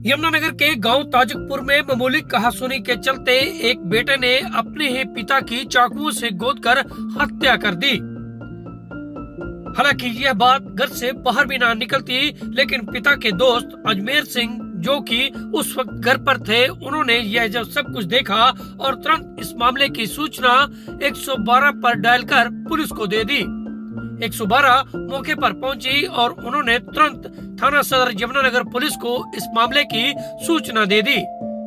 यमुनानगर के गांव ताजकपुर में मामूली कहासुनी के चलते एक बेटे ने अपने ही पिता की चाकुओं से गोदकर हत्या कर दी। हालांकि यह बात घर से बाहर भी ना निकलती, लेकिन पिता के दोस्त अजमेर सिंह जो कि उस वक्त घर पर थे, उन्होंने यह जब सब कुछ देखा और तुरंत इस मामले की सूचना 112 पर डायल कर पुलिस को दे दी। 112 मौके पर पहुंची और उन्होंने तुरंत थाना सदर यमुनानगर पुलिस को इस मामले की सूचना दे दी,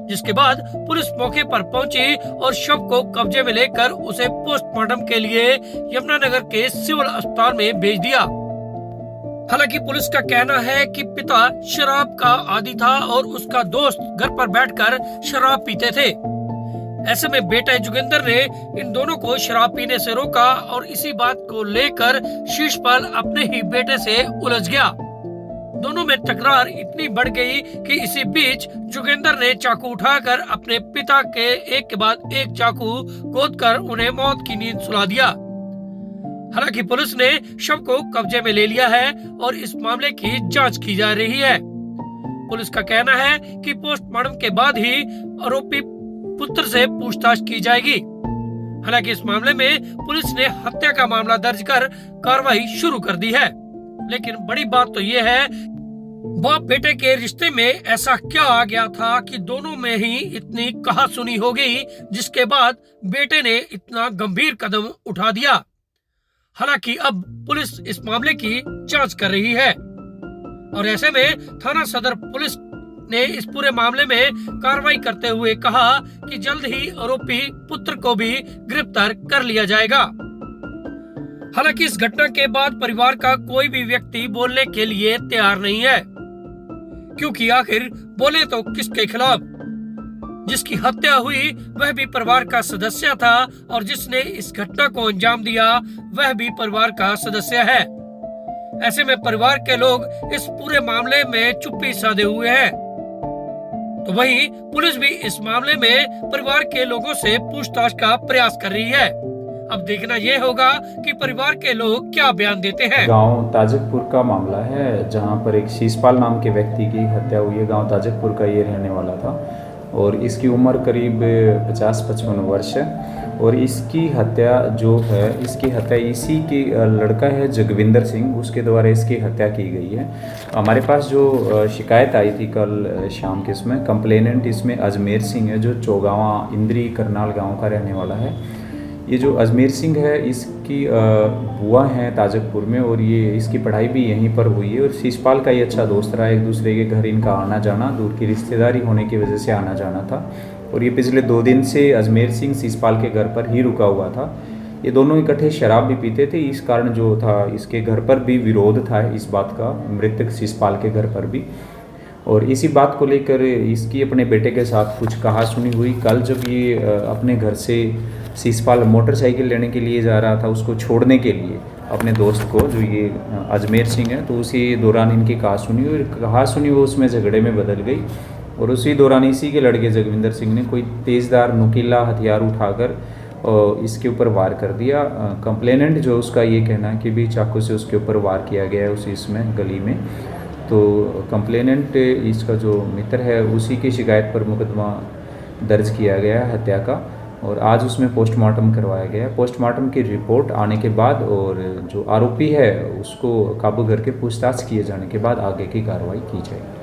जिसके बाद पुलिस मौके पर पहुंची और शव को कब्जे में लेकर उसे पोस्टमार्टम के लिए यमुनानगर के सिविल अस्पताल में भेज दिया। हालांकि पुलिस का कहना है कि पिता शराब का आदी था और उसका दोस्त घर पर बैठकर शराब पीते थे। ऐसे में बेटा जोगिंदर ने इन दोनों को शराब पीने से रोका और इसी बात को लेकर शीशपाल अपने ही बेटे से उलझ गया। दोनों में तकरार इतनी बढ़ गई कि इसी बीच जोगिंदर ने चाकू उठाकर अपने पिता के एक के बाद एक चाकू गोदकर उन्हें मौत की नींद सुला दिया। हालांकि पुलिस ने शव को कब्जे में ले लिया है और इस मामले की जांच की जा रही है। पुलिस का कहना है कि पोस्टमार्टम के बाद ही आरोपी पुत्र से पूछताछ की जाएगी। हालांकि इस मामले में पुलिस ने हत्या का मामला दर्ज कर कार्रवाई शुरू कर दी है। लेकिन बड़ी बात तो ये है, बाप बेटे के रिश्ते में ऐसा क्या आ गया था कि दोनों में ही इतनी कहासुनी हो गई, जिसके बाद बेटे ने इतना गंभीर कदम उठा दिया। हालांकि अब पुलिस इस मामले की जांच कर रही है और ऐसे में थाना सदर पुलिस ने इस पूरे मामले में कार्रवाई करते हुए कहा कि जल्द ही आरोपी पुत्र को भी गिरफ्तार कर लिया जाएगा। हालांकि इस घटना के बाद परिवार का कोई भी व्यक्ति बोलने के लिए तैयार नहीं है, क्योंकि आखिर बोले तो किसके खिलाफ? जिसकी हत्या हुई वह भी परिवार का सदस्य था और जिसने इस घटना को अंजाम दिया वह भी परिवार का सदस्य है। ऐसे में परिवार के लोग इस पूरे मामले में चुप्पी साधे हुए हैं। तो वहीं पुलिस भी इस मामले में परिवार के लोगों से पूछताछ का प्रयास कर रही है। अब देखना यह होगा कि परिवार के लोग क्या बयान देते हैं। गांव ताजकपुर का मामला है, जहां पर एक शीशपाल नाम के व्यक्ति की हत्या हुई है। गांव ताजकपुर का ये रहने वाला था और इसकी उम्र करीब 50-55 वर्ष है और इसकी हत्या इसी की लड़का है जोगिंदर सिंह, उसके द्वारा इसकी हत्या की गई है। हमारे पास जो शिकायत आई थी कल शाम के, इसमें कंप्लेनेंट इसमें अजमेर सिंह है, जो चौगावा इंद्री करनाल गांव का रहने वाला है। ये जो अजमेर सिंह है इसकी बुआ हैं ताजकपुर में और ये इसकी पढ़ाई भी यहीं पर हुई है और शीशपाल का ये अच्छा दोस्त रहा। एक दूसरे के घर इनका आना जाना, दूर की रिश्तेदारी होने की वजह से आना जाना था और ये पिछले 2 दिन से अजमेर सिंह शीशपाल के घर पर ही रुका हुआ था। ये दोनों इकट्ठे शराब भी पीते थे। इस कारण जो था इसके घर पर भी विरोध था इस बात का, मृतक शीशपाल के घर पर भी, और इसी बात को लेकर इसकी अपने बेटे के साथ कुछ कहासुनी हुई। कल जब ये अपने घर से शीशपाल मोटरसाइकिल लेने के लिए जा रहा था, उसको छोड़ने के लिए अपने दोस्त को, जो ये अजमेर सिंह है, तो उसी दौरान इनकी कहासुनी हुई। कहासुनी वो उसमें झगड़े में बदल गई और उसी दौरान इसी के लड़के जोगिंदर सिंह ने कोई तेज़दार नुकीला हथियार उठाकर इसके ऊपर वार कर दिया। कंप्लेनेंट जो उसका ये कहना है कि भी चाकू से उसके ऊपर वार किया गया है उसी इसमें गली में। तो कंप्लेनेंट इसका जो मित्र है उसी की शिकायत पर मुकदमा दर्ज किया गया है हत्या का और आज उसमें पोस्टमार्टम करवाया गया है। पोस्टमार्टम की रिपोर्ट आने के बाद और जो आरोपी है उसको काबू करके पूछताछ किए जाने के बाद आगे की कार्रवाई की जाएगी।